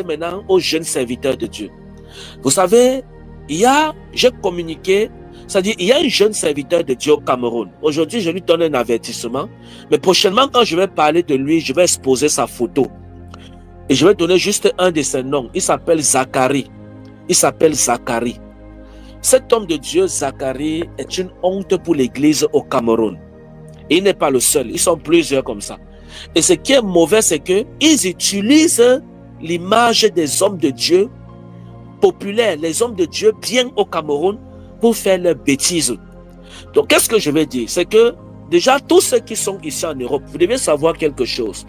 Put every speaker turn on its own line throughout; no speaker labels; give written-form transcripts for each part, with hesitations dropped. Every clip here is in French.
maintenant aux jeunes serviteurs de Dieu. Vous savez, j'ai communiqué, c'est-à-dire il y a un jeune serviteur de Dieu au Cameroun. Aujourd'hui, je lui donne un avertissement, mais prochainement, quand je vais parler de lui, je vais exposer sa photo. Et je vais donner juste un de ses noms. Il s'appelle Zacharie. Il s'appelle Zacharie. Cet homme de Dieu, Zacharie, est une honte pour l'église au Cameroun. Et il n'est pas le seul. Ils sont plusieurs comme ça. Et ce qui est mauvais, c'est qu'ils utilisent l'image des hommes de Dieu populaires, les hommes de Dieu bien au Cameroun, pour faire leurs bêtises. Donc, qu'est-ce que je vais dire? C'est que, déjà, tous ceux qui sont ici en Europe, vous devez savoir quelque chose.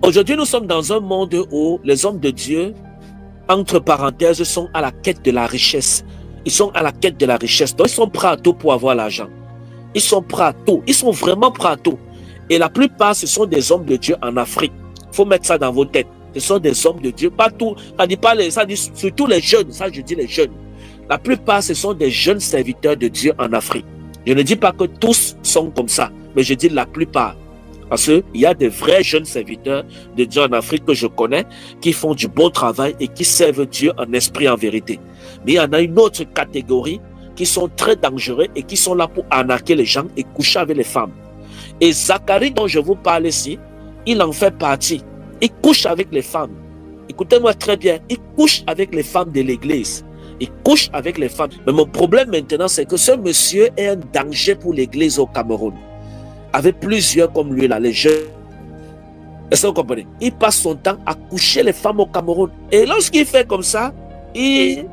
Aujourd'hui, nous sommes dans un monde où les hommes de Dieu, entre parenthèses, sont à la quête de la richesse. Ils sont à la quête de la richesse. Donc, ils sont prêts à tout pour avoir l'argent. Ils sont prêts à tout. Ils sont vraiment prêts à tout. Et la plupart, ce sont des hommes de Dieu en Afrique. Il faut mettre ça dans vos têtes. Ce sont des hommes de Dieu. Pas tout. Ça dit surtout les jeunes. Ça, je dis les jeunes. La plupart, ce sont des jeunes serviteurs de Dieu en Afrique. Je ne dis pas que tous sont comme ça, mais je dis la plupart. Parce qu'il y a des vrais jeunes serviteurs de Dieu en Afrique que je connais, qui font du bon travail et qui servent Dieu en esprit, en vérité. Mais il y en a une autre catégorie qui sont très dangereux et qui sont là pour arnaquer les gens et coucher avec les femmes. Et Zacharie, dont je vous parle ici, il en fait partie. Il couche avec les femmes. Écoutez-moi très bien, il couche avec les femmes de l'église. Il couche avec les femmes. Mais mon problème maintenant, c'est que ce monsieur est un danger pour l'église au Cameroun. Avec plusieurs comme lui là, les jeunes. Est-ce que vous comprenez? Il passe son temps à coucher les femmes au Cameroun. Et lorsqu'il fait comme ça, il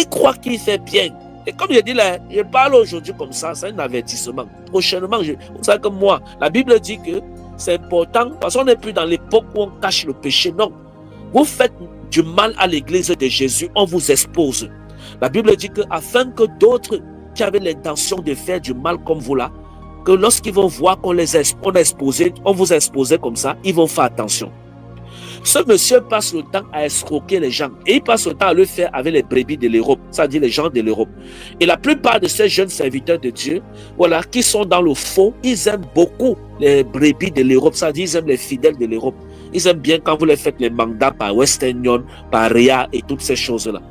croit qu'il fait bien. Et comme je dis là, je parle aujourd'hui comme ça, c'est un avertissement. Prochainement, vous savez comme moi, la Bible dit que c'est important, parce qu'on n'est plus dans l'époque où on cache le péché. Non. Vous faites du mal à l'église de Jésus, on vous expose. La Bible dit que afin que d'autres qui avaient l'intention de faire du mal comme vous là, que lorsqu'ils vont voir qu'on on vous a exposé comme ça, ils vont faire attention. Ce monsieur passe le temps à escroquer les gens. Et il passe le temps à le faire avec les brebis de l'Europe, c'est-à-dire les gens de l'Europe. Et la plupart de ces jeunes serviteurs de Dieu, voilà, qui sont dans le faux, ils aiment beaucoup les brebis de l'Europe, c'est-à-dire ils aiment les fidèles de l'Europe. Ils aiment bien quand vous les faites les mandats par Western Union, par RIA et toutes ces choses-là.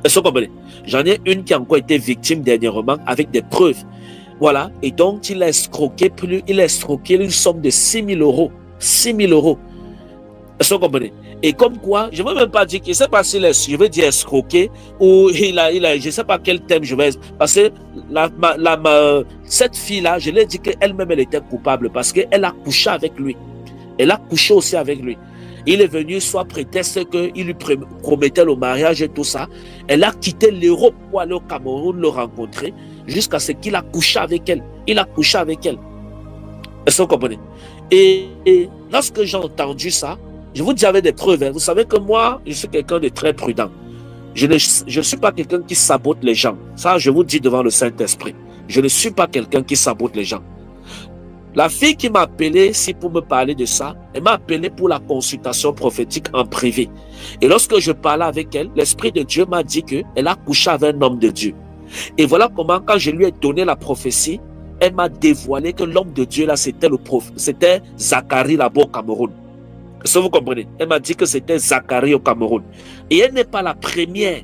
Est-ce que vous comprenez? J'en ai une qui a encore été victime dernièrement avec des preuves. Voilà, et donc il a escroqué une somme de 6 000 euros. 6 000 euros. Est-ce que vous comprenez? Et comme quoi, je ne veux même pas dire qu'il ne sait pas si je veux dire escroquer ou je ne sais pas quel thème je vais. Parce que cette fille-là, je l'ai dit qu'elle-même, elle était coupable parce qu'elle a couché avec lui. Elle a couché aussi avec lui. Il est venu soit prétexte qu'il lui promettait le mariage et tout ça. Elle a quitté l'Europe pour aller au Cameroun le rencontrer jusqu'à ce qu'il a couché avec elle. Il a couché avec elle. Est-ce que vous comprenez? Et lorsque j'ai entendu ça, je vous dis avec des preuves. Vous savez que moi, je suis quelqu'un de très prudent. Je ne suis pas quelqu'un qui sabote les gens. Ça, je vous dis devant le Saint-Esprit. Je ne suis pas quelqu'un qui sabote les gens. La fille qui m'a appelé, si pour me parler de ça, elle m'a appelé pour la consultation prophétique en privé. Et lorsque je parlais avec elle, l'Esprit de Dieu m'a dit qu'elle a couché avec un homme de Dieu. Et voilà comment, quand je lui ai donné la prophétie, elle m'a dévoilé que l'homme de Dieu là, c'était Zacharie là-bas au Cameroun. Est-ce que vous comprenez? Elle m'a dit que c'était Zacharie au Cameroun. Et elle n'est pas la première.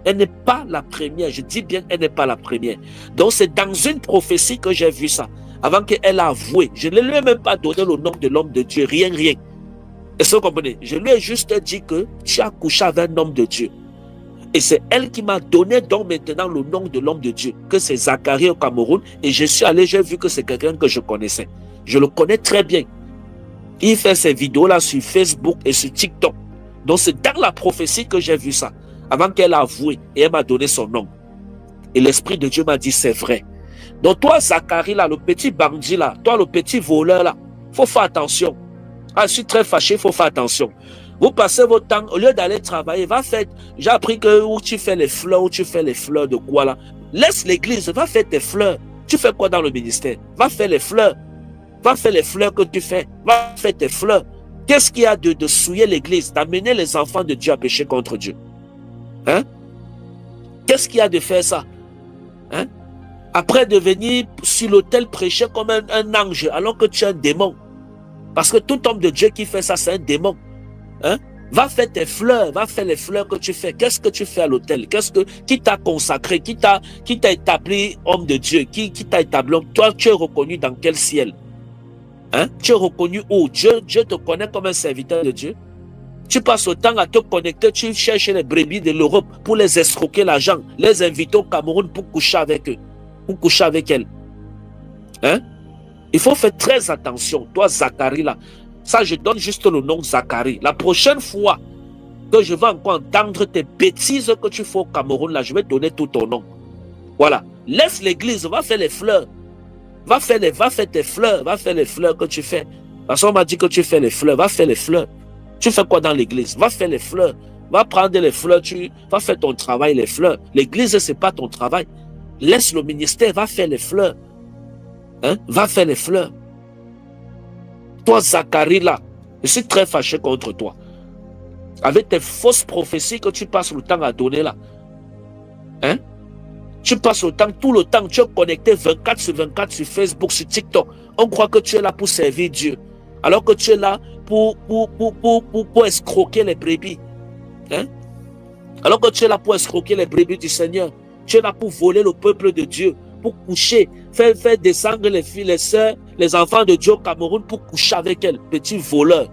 Elle n'est pas la première. Je dis bien, elle n'est pas la première. Donc c'est dans une prophétie que j'ai vu ça. Avant qu'elle a avoué. Je ne lui ai même pas donné le nom de l'homme de Dieu. Rien. Est-ce que vous comprenez? Je lui ai juste dit que tu as couché avec un homme de Dieu. Et c'est elle qui m'a donné donc maintenant le nom de l'homme de Dieu. Que c'est Zacharie au Cameroun. Et je suis allé, j'ai vu que c'est quelqu'un que je connaissais. Je le connais très bien. Il fait ces vidéos-là sur Facebook et sur TikTok. Donc c'est dans la prophétie que j'ai vu ça. Avant qu'elle a avoué et elle m'a donné son nom. Et l'Esprit de Dieu m'a dit c'est vrai. Donc toi Zacharie là, le petit bandit là, toi le petit voleur là, faut faire attention. Ah, je suis très fâché, faut faire attention. Vous passez votre temps, au lieu d'aller travailler, va faire, j'ai appris que où tu fais les fleurs de quoi là. Laisse l'église, va faire tes fleurs. Tu fais quoi dans le ministère? Va faire les fleurs. Va faire les fleurs que tu fais. Va faire tes fleurs. Qu'est-ce qu'il y a de souiller l'église, d'amener les enfants de Dieu à pécher contre Dieu? Hein? Qu'est-ce qu'il y a de faire ça? Hein? Après de venir sur l'autel prêcher comme un ange alors que tu es un démon. Parce que tout homme de Dieu qui fait ça, c'est un démon. Hein? Va faire tes fleurs, va faire les fleurs que tu fais. Qu'est-ce que tu fais à l'autel? Qui t'a consacré, qui t'a établi homme de Dieu, qui t'a établi homme? Toi, tu es reconnu dans quel ciel? Hein? Tu es reconnu où? Dieu te connaît comme un serviteur de Dieu. Tu passes autant à te connecter, tu cherches les brebis de l'Europe pour les escroquer l'argent, les inviter au Cameroun pour coucher avec eux, pour coucher avec elles. Hein? Il faut faire très attention, toi Zacharie là. Ça, je donne juste le nom Zacharie. La prochaine fois que je vais encore entendre tes bêtises que tu fais au Cameroun, là, je vais donner tout ton nom. Voilà. Laisse l'église, va faire les fleurs. Va faire tes fleurs, va faire les fleurs que tu fais. Parce qu'on m'a dit que tu fais les fleurs, va faire les fleurs. Tu fais quoi dans l'église? Va faire les fleurs. Va prendre les fleurs, va faire ton travail, les fleurs. L'église, ce n'est pas ton travail. Laisse le ministère, va faire les fleurs. Hein? Va faire les fleurs. Toi, Zacharie, là, je suis très fâché contre toi. Avec tes fausses prophéties que tu passes le temps à donner là. Hein? Tu passes tout le temps, tu es connecté 24 sur 24 sur Facebook, sur TikTok. On croit que tu es là pour servir Dieu. Alors que tu es là pour escroquer les brebis. Hein? Alors que tu es là pour escroquer les brebis du Seigneur. Tu es là pour voler le peuple de Dieu, pour coucher, faire descendre les filles, les sœurs, les enfants de Dieu au Cameroun pour coucher avec elles, petit voleur.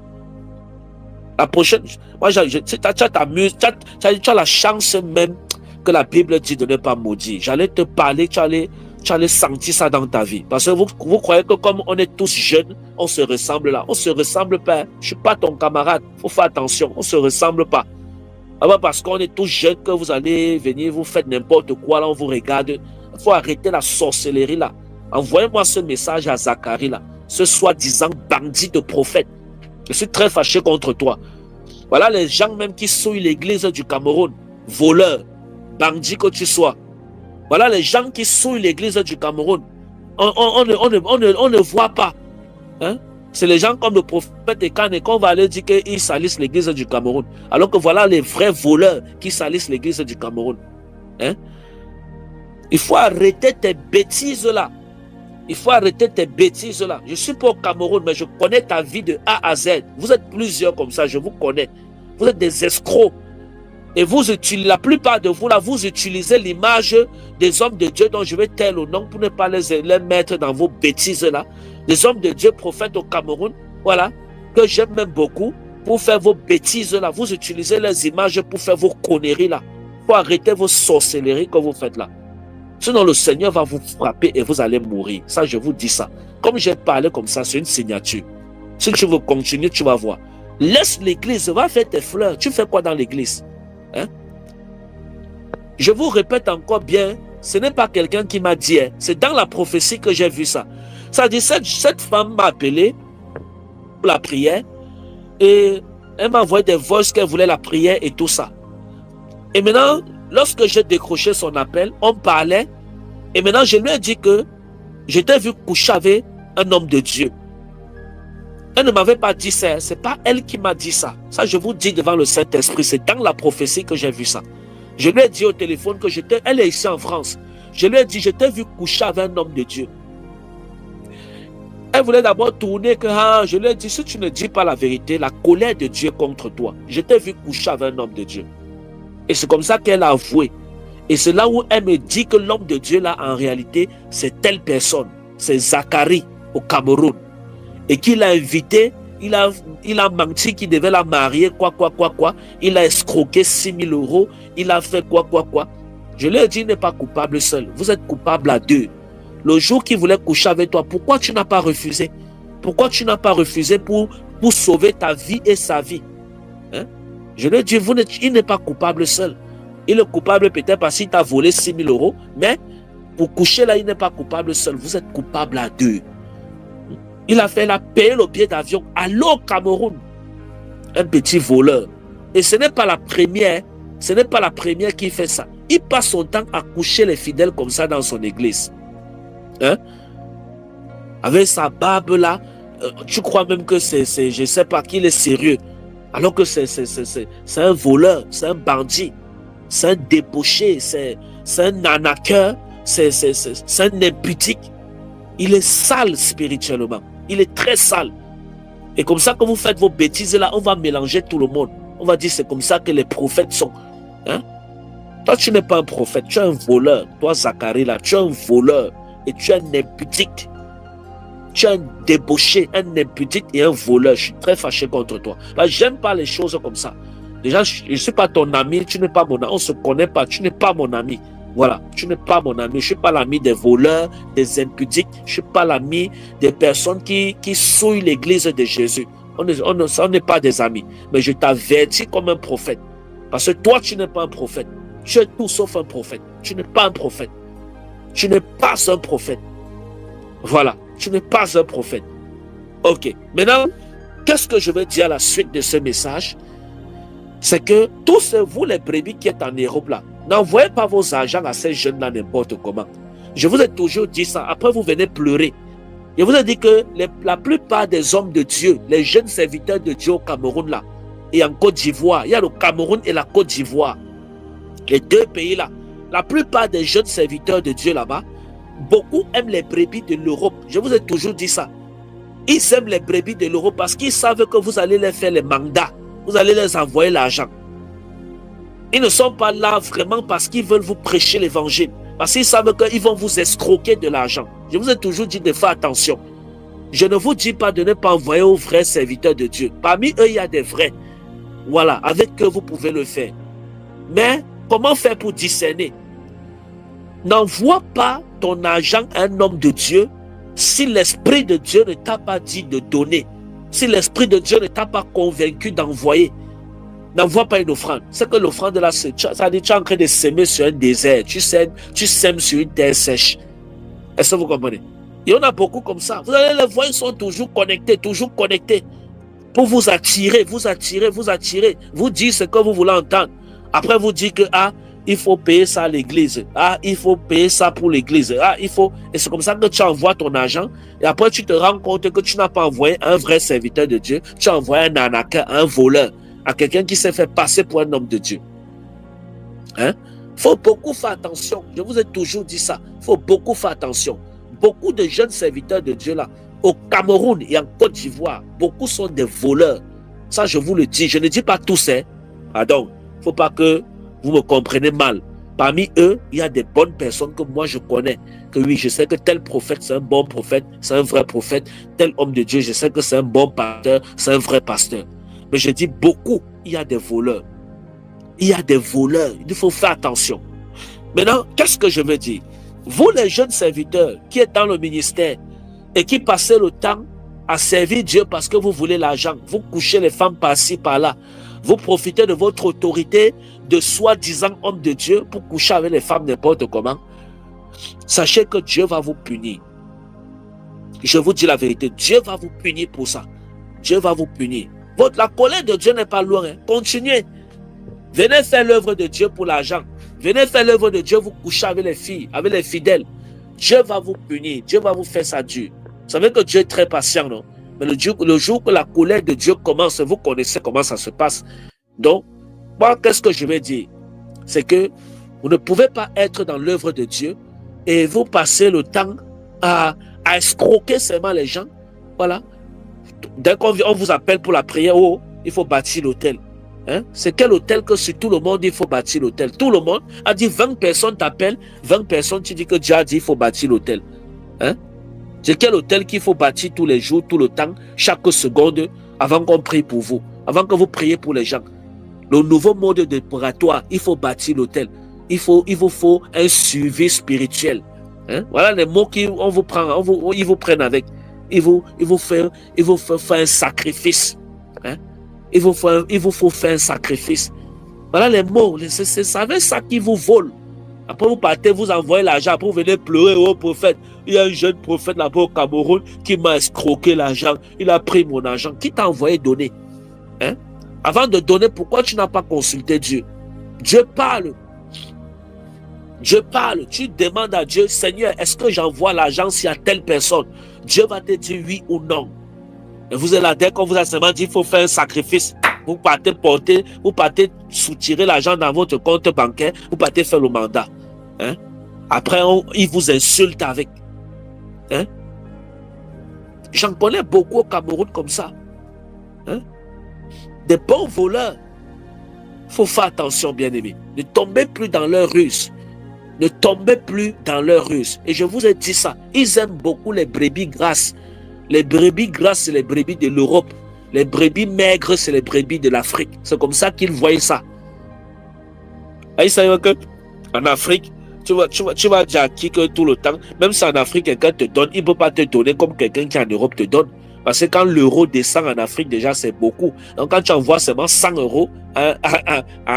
La prochaine, moi, tu as la chance même que la Bible dit de ne pas maudire. J'allais te parler, tu allais sentir ça dans ta vie. Parce que vous croyez que comme on est tous jeunes, on se ressemble là. On se ressemble pas. Je suis pas ton camarade. Faut faire attention. On se ressemble pas. Alors parce qu'on est tous jeunes que vous allez venir, vous faites n'importe quoi là, on vous regarde. Il faut arrêter la sorcellerie là. Envoyez-moi ce message à Zacharie là. Ce soi-disant bandit de prophète. Je suis très fâché contre toi. Voilà les gens même qui souillent l'église du Cameroun. Voleurs, bandits que tu sois. Voilà les gens qui souillent l'église du Cameroun. On ne voit pas. Hein? C'est les gens comme le prophète Ekane qu'on va aller dire qu'ils salissent l'église du Cameroun. Alors que voilà les vrais voleurs qui salissent l'église du Cameroun. Hein? Il faut arrêter tes bêtises là. Il faut arrêter tes bêtises là. Je suis pas au Cameroun, mais je connais ta vie de A à Z. Vous êtes plusieurs comme ça, je vous connais. Vous êtes des escrocs. Et vous utilisez, la plupart de vous là, vous utilisez l'image des hommes de Dieu dont je vais taire le nom pour ne pas les mettre dans vos bêtises là. Des hommes de Dieu prophètes au Cameroun, voilà, que j'aime même beaucoup, pour faire vos bêtises là. Vous utilisez les images pour faire vos conneries là. Pour arrêter vos sorcelleries que vous faites là. Sinon, le Seigneur va vous frapper et vous allez mourir. Ça, je vous dis ça. Comme j'ai parlé comme ça, c'est une signature. Si tu veux continuer, tu vas voir. Laisse l'église, va faire tes fleurs. Tu fais quoi dans l'église? Hein? Je vous répète encore bien, ce n'est pas quelqu'un qui m'a dit, hein, c'est dans la prophétie que j'ai vu ça. Ça dit, cette femme m'a appelé pour la prière et elle m'a envoyé des voix qu'elle voulait la prière et tout ça. Et maintenant, lorsque j'ai décroché son appel, on parlait et maintenant je lui ai dit que j'étais vu coucher avec un homme de Dieu. Elle ne m'avait pas dit ça, c'est pas elle qui m'a dit ça. Ça, je vous dis devant le Saint-Esprit, c'est dans la prophétie que j'ai vu ça. Je lui ai dit au téléphone que elle est ici en France. Je lui ai dit, je t'ai vu coucher avec un homme de Dieu. Elle voulait d'abord tourner que, je lui ai dit, si tu ne dis pas la vérité, la colère de Dieu est contre toi. Je t'ai vu coucher avec un homme de Dieu. Et c'est comme ça qu'elle a avoué. Et c'est là où elle me dit que l'homme de Dieu là, en réalité, c'est telle personne. C'est Zacharie au Cameroun. Et qu'il a invité, il a menti qu'il devait la marier, quoi. Il a escroqué 6 000 €. Il a fait quoi. Je lui ai dit, il n'est pas coupable seul. Vous êtes coupable à deux. Le jour qu'il voulait coucher avec toi, pourquoi tu n'as pas refusé? Pourquoi tu n'as pas refusé pour sauver ta vie et sa vie? Hein? Je lui ai dit, il n'est pas coupable seul. Il est coupable peut-être parce qu'il t'a volé 6 000 €, mais pour coucher là, il n'est pas coupable seul. Vous êtes coupable à deux. Il a payé le billet d'avion. Allô au Cameroun. Un petit voleur. Et ce n'est pas la première. Ce n'est pas la première qui fait ça. Il passe son temps à coucher les fidèles comme ça dans son église. Hein? Avec sa barbe là, tu crois même que je ne sais pas qu'il est sérieux. Alors que c'est un voleur, c'est un bandit, c'est un débauché, c'est un arnaqueur, c'est un impudique. Il est sale spirituellement. Il est très sale. Et comme ça que vous faites vos bêtises là, on va mélanger tout le monde. On va dire c'est comme ça que les prophètes sont. Hein? Toi, tu n'es pas un prophète, tu es un voleur. Toi, Zacharie, là, tu es un voleur et tu es un impudique. Tu es un débauché, un impudique et un voleur. Je suis très fâché contre toi. J'aime pas les choses comme ça. Déjà, je ne suis pas ton ami, tu n'es pas mon ami. On ne se connaît pas, tu n'es pas mon ami. Voilà, tu n'es pas mon ami. Je ne suis pas l'ami des voleurs, des impudiques. Je ne suis pas l'ami des personnes qui souillent l'église de Jésus. On n'est pas des amis. Mais je t'avertis comme un prophète. Parce que toi, tu n'es pas un prophète. Tu es tout sauf un prophète. Tu n'es pas un prophète. Tu n'es pas un prophète. Voilà, tu n'es pas un prophète. Ok, maintenant, qu'est-ce que je veux dire à la suite de ce message? C'est que tous vous, les brebis qui êtes en Europe là, n'envoyez pas vos argent à ces jeunes-là n'importe comment. Je vous ai toujours dit ça. Après, vous venez pleurer. Je vous ai dit que la plupart des hommes de Dieu, les jeunes serviteurs de Dieu au Cameroun là, et en Côte d'Ivoire, il y a le Cameroun et la Côte d'Ivoire. Les deux pays là, la plupart des jeunes serviteurs de Dieu là-bas, beaucoup aiment les brebis de l'Europe. Je vous ai toujours dit ça. Ils aiment les brebis de l'Europe parce qu'ils savent que vous allez leur faire les mandats. Vous allez leur envoyer l'argent. Ils ne sont pas là vraiment parce qu'ils veulent vous prêcher l'évangile. Parce qu'ils savent qu'ils vont vous escroquer de l'argent. Je vous ai toujours dit de faire attention. Je ne vous dis pas de ne pas envoyer aux vrais serviteurs de Dieu. Parmi eux, il y a des vrais. Voilà, avec eux, vous pouvez le faire. Mais comment faire pour discerner? N'envoie pas ton argent à un homme de Dieu si l'Esprit de Dieu ne t'a pas dit de donner. Si l'Esprit de Dieu ne t'a pas convaincu d'envoyer. N'envoie pas une offrande. C'est que l'offrande là, ça dit tu es en train de s'aimer sur un désert. Tu sèmes sur une terre sèche. Est-ce que vous comprenez? Il y en a beaucoup comme ça. Vous allez les voir, ils sont toujours connectés. Pour vous attirer. Vous dire ce que vous voulez entendre. Après, vous dites que il faut payer ça à l'église. Il faut payer ça pour l'église. Et c'est comme ça que tu envoies ton argent. Et après, tu te rends compte que tu n'as pas envoyé un vrai serviteur de Dieu. Tu as envoyé un arnaqueur, un voleur, à quelqu'un qui s'est fait passer pour un homme de Dieu. Il faut beaucoup faire attention. Je vous ai toujours dit ça. Il faut beaucoup faire attention. Beaucoup de jeunes serviteurs de Dieu là, au Cameroun et en Côte d'Ivoire, beaucoup sont des voleurs. Ça, je vous le dis. Je ne dis pas tous. Pardon. Il ne faut pas que vous me comprenez mal. Parmi eux, il y a des bonnes personnes que moi je connais. Que oui, je sais que tel prophète, c'est un bon prophète, c'est un vrai prophète. Tel homme de Dieu, je sais que c'est un bon pasteur, c'est un vrai pasteur. Mais je dis beaucoup, il y a des voleurs. Il y a des voleurs. Il faut faire attention. Maintenant, qu'est-ce que je veux dire? Vous, les jeunes serviteurs qui êtes dans le ministère et qui passez le temps à servir Dieu parce que vous voulez l'argent, vous couchez les femmes par-ci, par-là, vous profitez de votre autorité de soi-disant homme de Dieu pour coucher avec les femmes n'importe comment. Sachez que Dieu va vous punir. Je vous dis la vérité, Dieu va vous punir pour ça. Dieu va vous punir. La colère de Dieu n'est pas loin. Continuez. Venez faire l'œuvre de Dieu pour l'argent. Venez faire l'œuvre de Dieu, vous couchez avec les filles, avec les fidèles. Dieu va vous punir. Dieu va vous faire ça dur. Vous savez que Dieu est très patient, non? Mais le jour que la colère de Dieu commence, vous connaissez comment ça se passe. Donc, moi, qu'est-ce que je vais dire? C'est que vous ne pouvez pas être dans l'œuvre de Dieu et vous passez le temps à escroquer seulement les gens. Voilà. Dès qu'on vous appelle pour la prière, il faut bâtir l'hôtel. C'est quel hôtel que sur tout le monde, il faut bâtir l'hôtel? Tout le monde a dit 20 personnes t'appellent, 20 personnes, tu dis que Dieu a dit il faut bâtir l'hôtel. C'est quel hôtel qu'il faut bâtir tous les jours, tout le temps, chaque seconde, avant qu'on prie pour vous, avant que vous priez pour les gens. Le nouveau mode d'opératoire, il faut bâtir l'hôtel. Il vous faut un suivi spirituel. Voilà les mots qu'on vous prend, ils vous prennent avec. Il vous faut faire un sacrifice. Il vous faut faire un sacrifice. Voilà les mots. C'est ça qui vous vole. Après, vous partez, vous envoyez l'argent. Après, vous venez pleurer au prophète. Il y a un jeune prophète là-bas au Cameroun qui m'a escroqué l'argent. Il a pris mon argent. Qui t'a envoyé donner? Avant de donner, pourquoi tu n'as pas consulté Dieu? Dieu parle. Dieu parle. Tu demandes à Dieu, Seigneur, est-ce que j'envoie l'argent s'il y a telle personne? Dieu va te dire oui ou non. Et vous êtes là, dès qu'on vous a seulement dit qu'il faut faire un sacrifice, vous partez soutirer l'argent dans votre compte bancaire, vous partez faire le mandat. Après, il vous insulte avec. J'en connais beaucoup au Cameroun comme ça. Hein? Des bons voleurs. Il faut faire attention, bien-aimés. Ne tombez plus dans leur ruse. Ne tombez plus dans leur ruse. Et je vous ai dit ça. Ils aiment beaucoup les brebis grasses. Les brebis grasses, c'est les brebis de l'Europe. Les brebis maigres, c'est les brebis de l'Afrique. C'est comme ça qu'ils voyaient ça. Et ils savent qu'en Afrique, tu vas dire que tout le temps, même si en Afrique, quelqu'un te donne, il ne peut pas te donner comme quelqu'un qui en Europe te donne. Parce que quand l'euro descend en Afrique, déjà, c'est beaucoup. Donc, quand tu envoies seulement 100 euros à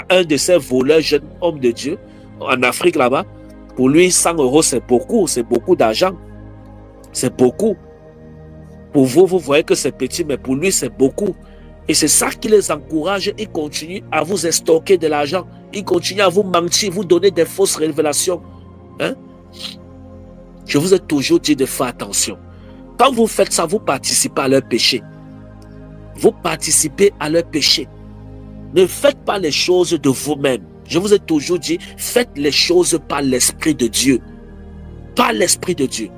un de ces voleurs jeunes hommes de Dieu, en Afrique là-bas, pour lui, 100 euros, c'est beaucoup d'argent. C'est beaucoup. Pour vous, vous voyez que c'est petit, mais pour lui, c'est beaucoup. Et c'est ça qui les encourage. Ils continuent à vous estorquer de l'argent. Ils continuent à vous mentir, vous donner des fausses révélations. Hein? Je vous ai toujours dit de faire attention. Quand vous faites ça, vous participez à leur péché. Vous participez à leur péché. Ne faites pas les choses de vous-même. Je vous ai toujours dit, faites les choses par l'Esprit de Dieu. Par l'Esprit de Dieu.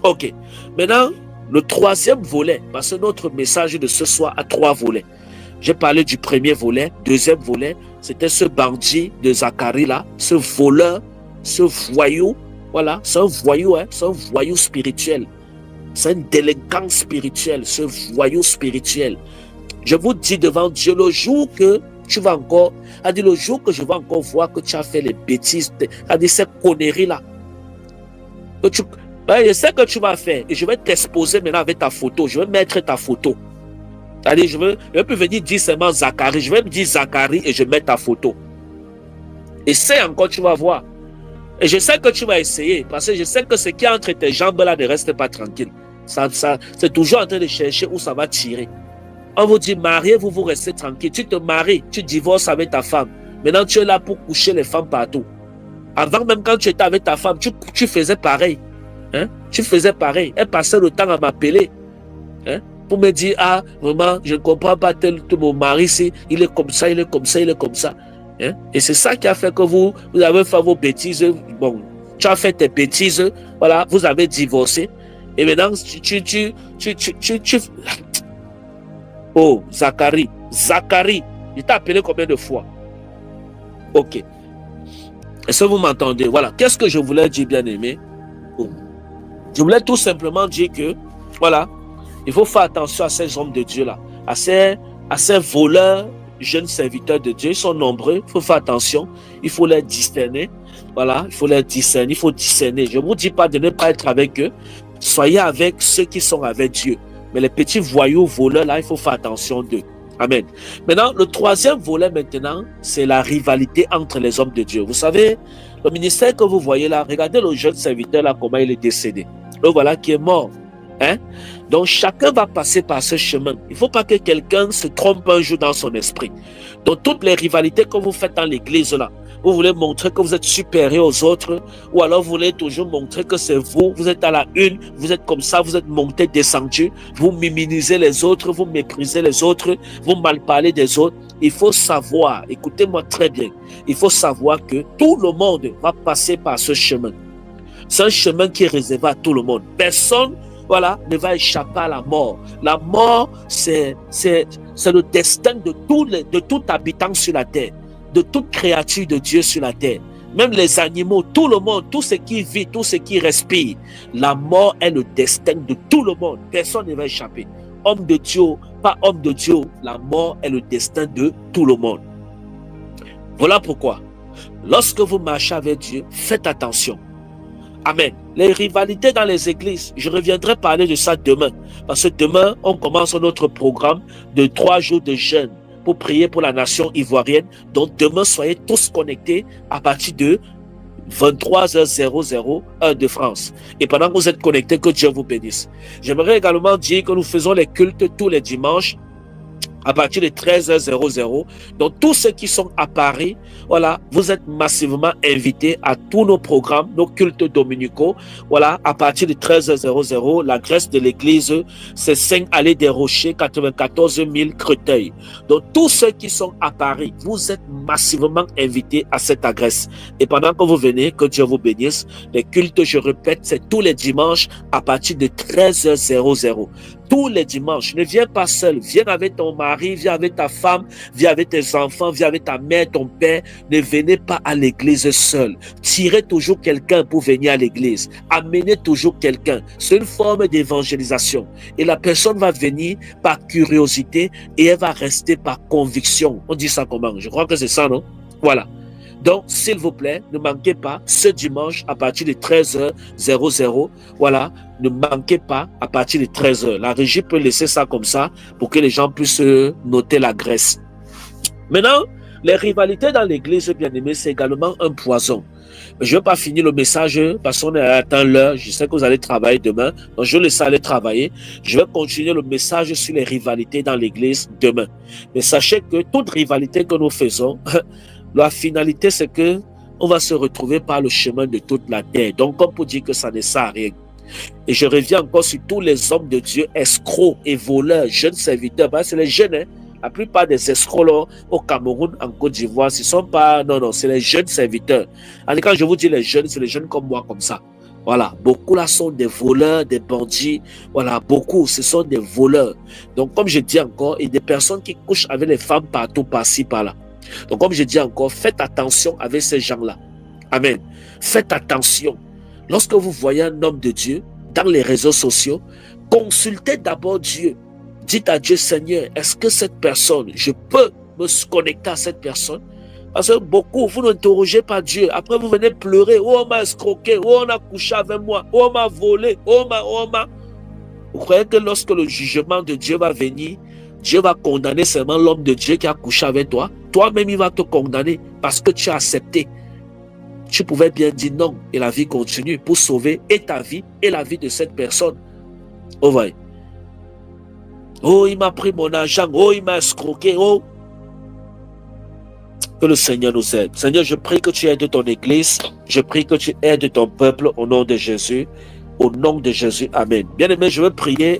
Ok. Maintenant, le troisième volet, parce que notre message de ce soir a 3 volets. J'ai parlé du premier volet. Deuxième volet, c'était ce bandit de Zacharie là, ce voleur, ce voyou. Voilà, c'est un voyou, hein, c'est un voyou spirituel. C'est un délinquant spirituel, ce voyou spirituel. Je vous dis devant Dieu, le jour que tu vas encore, le jour que je vais encore voir que tu as fait les bêtises, ces conneries-là, je sais que tu vas faire, et je vais t'exposer maintenant avec ta photo, je vais mettre ta photo. Je vais plus venir dire seulement Zacharie, je vais me dire Zacharie et je mets ta photo. Essaye encore, tu vas voir. Et je sais que tu vas essayer, parce que je sais que ce qui est entre tes jambes là ne reste pas tranquille. C'est toujours en train de chercher où ça va tirer. On vous dit, mariez-vous, vous restez tranquille. Tu te maries, tu divorces avec ta femme. Maintenant, tu es là pour coucher les femmes partout. Avant, même quand tu étais avec ta femme, tu faisais pareil. Hein? Tu faisais pareil. Elle passait le temps à m'appeler. Hein? Pour me dire, ah, maman, je ne comprends pas tel que mon mari, il est comme ça, il est comme ça, il est comme ça. Hein? Et c'est ça qui a fait que vous avez fait vos bêtises. Bon, tu as fait tes bêtises, voilà, vous avez divorcé. Et maintenant, oh, Zacharie, il t'a appelé combien de fois? Ok. Est-ce que vous m'entendez? Voilà. Qu'est-ce que je voulais dire, bien-aimé? Je voulais tout simplement dire que, voilà, il faut faire attention à ces hommes de Dieu-là, à ces voleurs, jeunes serviteurs de Dieu. Ils sont nombreux, il faut faire attention, il faut les discerner. Voilà, il faut les discerner, il faut discerner. Je ne vous dis pas de ne pas être avec eux. Soyez avec ceux qui sont avec Dieu. Mais les petits voyous, voleurs, là, il faut faire attention d'eux. Amen. Maintenant, le troisième volet maintenant, c'est la rivalité entre les hommes de Dieu. Vous savez, le ministère que vous voyez là, regardez le jeune serviteur là, comment il est décédé. Le voilà qui est mort. Hein? Donc, chacun va passer par ce chemin. Il ne faut pas que quelqu'un se trompe un jour dans son esprit. Donc, toutes les rivalités que vous faites dans l'église là, vous voulez montrer que vous êtes supérieur aux autres, ou alors vous voulez toujours montrer que c'est vous, vous êtes à la une, vous êtes comme ça, vous êtes monté, descendu, vous minimisez les autres, vous méprisez les autres, vous malparlez des autres. Il faut savoir, écoutez-moi très bien, il faut savoir que tout le monde va passer par ce chemin. C'est un chemin qui est réservé à tout le monde. Personne, voilà, ne va échapper à la mort. La mort, c'est le destin de tout habitant sur la terre, de toute créature de Dieu sur la terre. Même les animaux, tout le monde, tout ce qui vit, tout ce qui respire. La mort est le destin de tout le monde. Personne ne va échapper. Homme de Dieu, pas homme de Dieu, la mort est le destin de tout le monde. Voilà pourquoi, lorsque vous marchez avec Dieu, faites attention. Amen. Les rivalités dans les églises, je reviendrai parler de ça demain. Parce que demain, on commence notre programme de 3 jours de jeûne pour prier pour la nation ivoirienne. Donc demain, soyez tous connectés à partir de 23h00 heure de France. Et pendant que vous êtes connectés, que Dieu vous bénisse. J'aimerais également dire que nous faisons les cultes tous les dimanches à partir de 13h00. Donc, tous ceux qui sont à Paris, voilà, vous êtes massivement invités à tous nos programmes, nos cultes dominicaux. Voilà, à partir de 13h00, l'adresse de l'église, c'est 5 allées des Rochers, 94 000 Créteil. Donc, tous ceux qui sont à Paris, vous êtes massivement invités à cette adresse. Et pendant que vous venez, que Dieu vous bénisse, les cultes, je répète, c'est tous les dimanches à partir de 13h00. Tous les dimanches, ne viens pas seul, viens avec ton mari. mari, viens avec ta femme, viens avec tes enfants, viens avec ta mère, ton père. Ne venez pas à l'église seul. Tirez toujours quelqu'un pour venir à l'église. Amenez toujours quelqu'un. C'est une forme d'évangélisation. Et la personne va venir par curiosité et elle va rester par conviction. On dit ça comment? Je crois que c'est ça, non? Voilà. Donc, s'il vous plaît, ne manquez pas ce dimanche à partir de 13h00. Voilà, ne manquez pas à partir de 13h. La régie peut laisser ça comme ça pour que les gens puissent noter l'adresse. Maintenant, les rivalités dans l'église, bien aimé, c'est également un poison. Mais je ne vais pas finir le message parce qu'on a atteint l'heure. Je sais que vous allez travailler demain. Donc, je laisse aller travailler. Je vais continuer le message sur les rivalités dans l'église demain. Mais sachez que toute rivalité que nous faisons, la finalité, c'est que on va se retrouver par le chemin de toute la terre. Donc, comme pour dire que ça ne sert à rien. Et je reviens encore sur tous les hommes de Dieu, escrocs et voleurs, jeunes serviteurs. C'est les jeunes, hein. La plupart des escrocs là, au Cameroun, en Côte d'Ivoire, ce ne sont pas... Non, c'est les jeunes serviteurs. Quand je vous dis les jeunes, c'est les jeunes comme moi, comme ça. Voilà, beaucoup là sont des voleurs, des bandits. Voilà, beaucoup, ce sont des voleurs. Donc, comme je dis encore, il y a des personnes qui couchent avec les femmes partout, par-ci, par-là. Donc, comme je dis encore, faites attention avec ces gens-là. Amen. Faites attention. Lorsque vous voyez un homme de Dieu dans les réseaux sociaux, consultez d'abord Dieu. Dites à Dieu, Seigneur, est-ce que cette personne, je peux me connecter à cette personne? Parce que beaucoup, vous n'interrogez pas Dieu. Après, vous venez pleurer. Oh, on m'a escroqué. Oh, on a couché avec moi. Oh, on m'a volé. Oh, on m'a... Vous croyez que lorsque le jugement de Dieu va venir, Dieu va condamner seulement l'homme de Dieu qui a couché avec toi? Toi-même, il va te condamner parce que tu as accepté. Tu pouvais bien dire non et la vie continue pour sauver et ta vie et la vie de cette personne. Oh, ouais. Oh, il m'a pris mon argent. Oh, il m'a escroqué. Oh. Que le Seigneur nous aide. Seigneur, je prie que tu aides ton église. Je prie que tu aides ton peuple au nom de Jésus. Au nom de Jésus. Amen. Bien aimé, je veux prier.